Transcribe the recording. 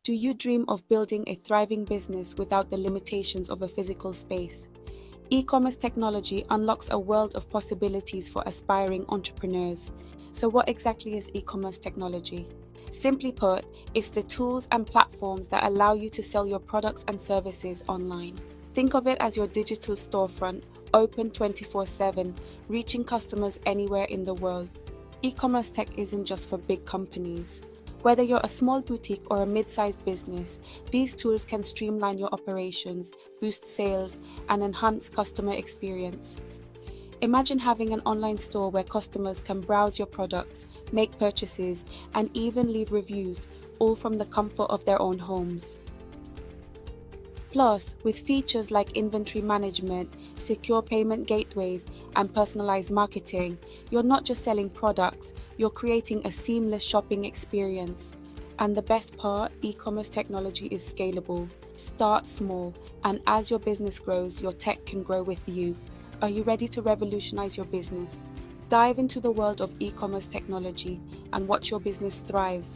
Do you dream of building a thriving business without the limitations of a physical space? E-commerce technology unlocks a world of possibilities for aspiring entrepreneurs. So what exactly is e-commerce technology? Simply put, it's the tools and platforms that allow you to sell your products and services online. Think of it as your digital storefront, open 24/7, reaching customers anywhere in the world. E-commerce tech isn't just for big companies. Whether you're a small boutique or a mid-sized business, these tools can streamline your operations, boost sales, and enhance customer experience. Imagine having an online store where customers can browse your products, make purchases, and even leave reviews, all from the comfort of their own homes. Plus, with features like inventory management, secure payment gateways, and personalized marketing, you're not just selling products, you're creating a seamless shopping experience. And the best part, e-commerce technology is scalable. Start small, and as your business grows, your tech can grow with you. Are you ready to revolutionize your business? Dive into the world of e-commerce technology and watch your business thrive.